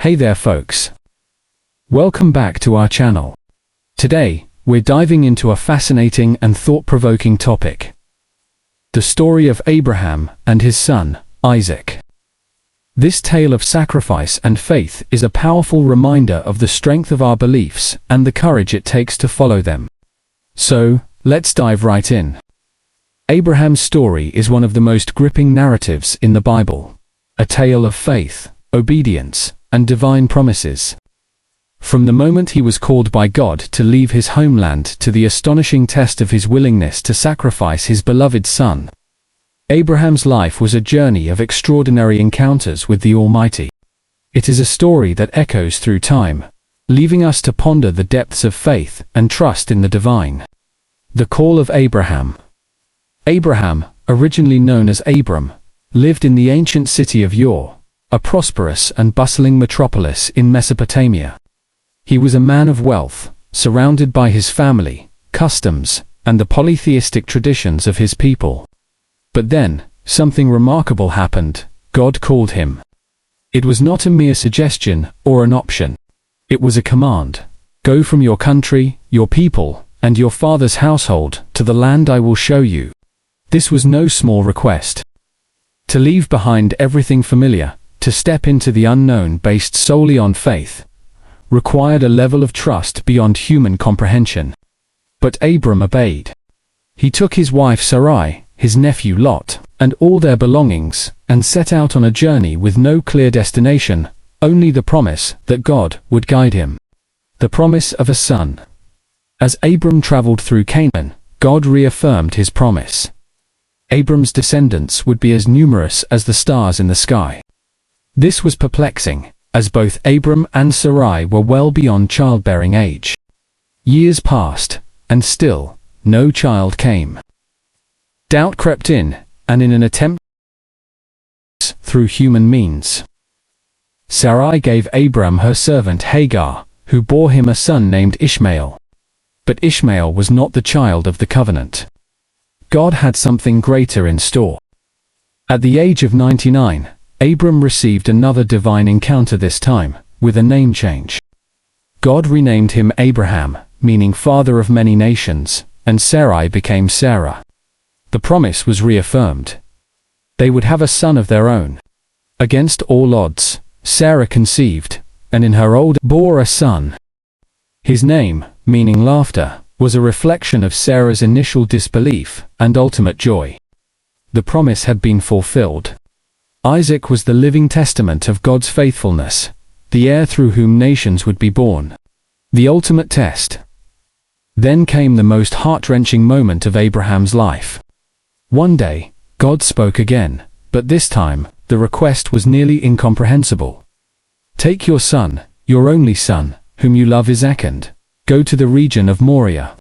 Hey there folks. Welcome back to our channel. Today, we're diving into a fascinating and thought-provoking topic. The story of Abraham and his son, Isaac. This tale of sacrifice and faith is a powerful reminder of the strength of our beliefs and the courage it takes to follow them. So, let's dive right in. Abraham's story is one of the most gripping narratives in the Bible. A tale of faith, obedience, and divine promises. From the moment he was called by God to leave his homeland to the astonishing test of his willingness to sacrifice his beloved son, Abraham's life was a journey of extraordinary encounters with the Almighty. It is a story that echoes through time, leaving us to ponder the depths of faith and trust in the divine. The call of Abraham. Abraham, originally known as Abram, lived in the ancient city of Ur, a prosperous and bustling metropolis in Mesopotamia. He was a man of wealth, surrounded by his family, customs, and the polytheistic traditions of his people. But then, something remarkable happened. God called him. It was not a mere suggestion or an option. It was a command. Go from your country, your people, and your father's household to the land I will show you. This was no small request. To leave behind everything familiar, to step into the unknown based solely on faith, required a level of trust beyond human comprehension. But Abram obeyed. He took his wife Sarai, his nephew Lot, and all their belongings, and set out on a journey with no clear destination, only the promise that God would guide him. The promise of a son. As Abram traveled through Canaan, God reaffirmed his promise. Abram's descendants would be as numerous as the stars in the sky. This was perplexing, as both Abram and Sarai were well beyond childbearing age. Years passed, and still, no child came. Doubt crept in, and in an attempt through human means, Sarai gave Abram her servant Hagar, who bore him a son named Ishmael. But Ishmael was not the child of the covenant. God had something greater in store. At the age of 99, Abram received another divine encounter, this time, with a name change. God renamed him Abraham, meaning father of many nations, and Sarai became Sarah. The promise was reaffirmed. They would have a son of their own. Against all odds, Sarah conceived, and in her old age bore a son. His name, meaning laughter, was a reflection of Sarah's initial disbelief and ultimate joy. The promise had been fulfilled. Isaac was the living testament of God's faithfulness, the heir through whom nations would be born. The ultimate test. Then came the most heart-wrenching moment of Abraham's life. One day, God spoke again, but this time, the request was nearly incomprehensible. Take your son, your only son, whom you love Isaac, and go to the region of Moriah.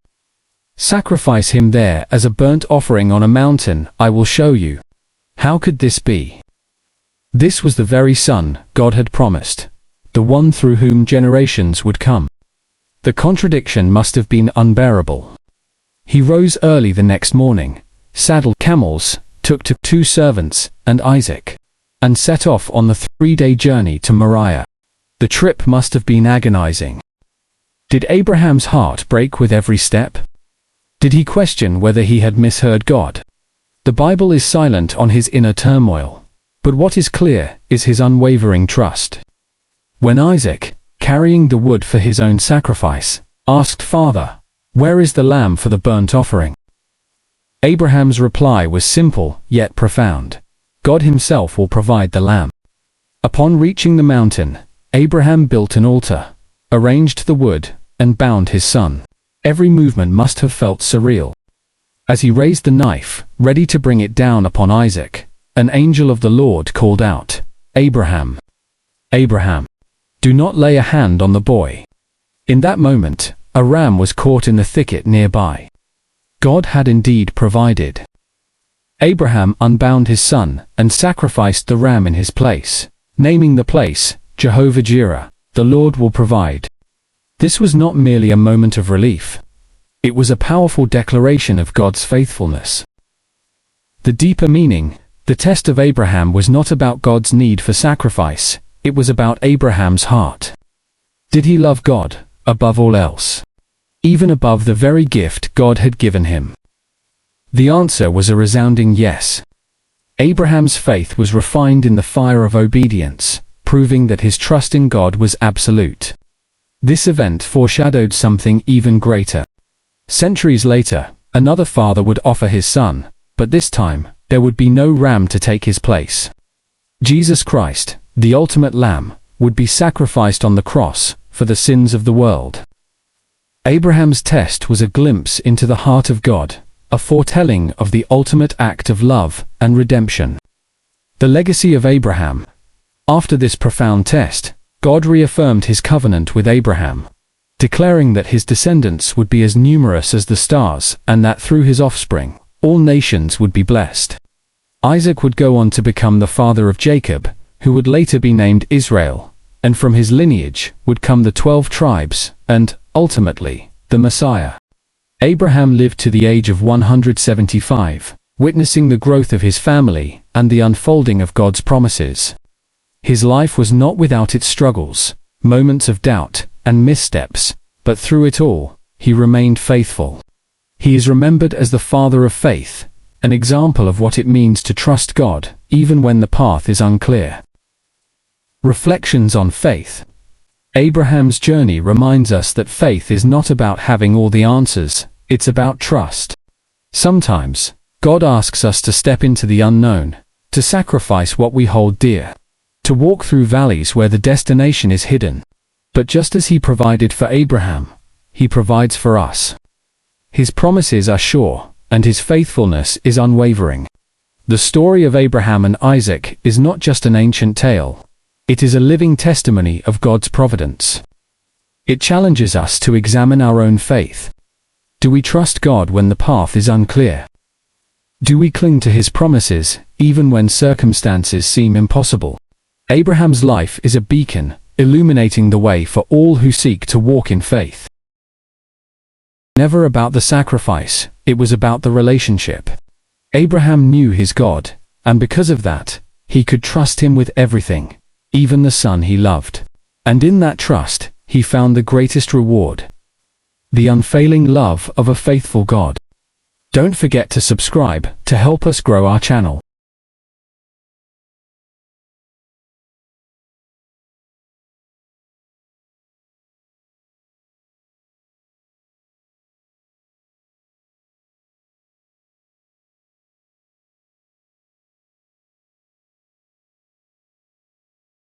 Sacrifice him there as a burnt offering on a mountain I will show you. How could this be? This was the very son God had promised, the one through whom generations would come. The contradiction must have been unbearable. He rose early the next morning, saddled camels, took 2 servants, and Isaac, and set off on the 3-day journey to Moriah. The trip must have been agonizing. Did Abraham's heart break with every step? Did he question whether he had misheard God? The Bible is silent on his inner turmoil. But what is clear is his unwavering trust. When Isaac, carrying the wood for his own sacrifice, asked, "Father, where is the lamb for the burnt offering?" Abraham's reply was simple yet profound. God himself will provide the lamb. Upon reaching the mountain, Abraham built an altar, arranged the wood, and bound his son. Every movement must have felt surreal. As he raised the knife, ready to bring it down upon Isaac, an angel of the Lord called out, "Abraham! Abraham! Do not lay a hand on the boy." In that moment, a ram was caught in the thicket nearby. God had indeed provided. Abraham unbound his son and sacrificed the ram in his place, naming the place Jehovah-Jireh, the Lord will provide. This was not merely a moment of relief. It was a powerful declaration of God's faithfulness. The deeper meaning, the test of Abraham was not about God's need for sacrifice, It was about Abraham's heart. Did he love God above all else, even above the very gift God had given him? The answer was a resounding yes. Abraham's faith was refined in the fire of obedience, proving that his trust in God was absolute. This event foreshadowed something even greater. Centuries later, another father would offer his son, but this time, there would be no ram to take his place. Jesus Christ, the ultimate lamb, would be sacrificed on the cross for the sins of the world. Abraham's test was a glimpse into the heart of God, a foretelling of the ultimate act of love and redemption. The legacy of Abraham. After this profound test, God reaffirmed his covenant with Abraham, declaring that his descendants would be as numerous as the stars and that through his offspring, all nations would be blessed. Isaac would go on to become the father of Jacob, who would later be named Israel, and from his lineage would come the 12 tribes and, ultimately, the Messiah. Abraham lived to the age of 175, witnessing the growth of his family and the unfolding of God's promises. His life was not without its struggles, moments of doubt, and missteps, but through it all, he remained faithful. He is remembered as the father of faith, an example of what it means to trust God, even when the path is unclear. Reflections on faith. Abraham's journey reminds us that faith is not about having all the answers, it's about trust. Sometimes, God asks us to step into the unknown, to sacrifice what we hold dear, to walk through valleys where the destination is hidden. But just as he provided for Abraham, he provides for us. His promises are sure, and his faithfulness is unwavering. The story of Abraham and Isaac is not just an ancient tale. It is a living testimony of God's providence. It challenges us to examine our own faith. Do we trust God when the path is unclear? Do we cling to his promises, even when circumstances seem impossible? Abraham's life is a beacon, illuminating the way for all who seek to walk in faith. Never about the sacrifice, it was about the relationship. Abraham knew his God, and because of that, he could trust him with everything, even the son he loved. And in that trust, he found the greatest reward: the unfailing love of a faithful God. Don't forget to subscribe to help us grow our channel.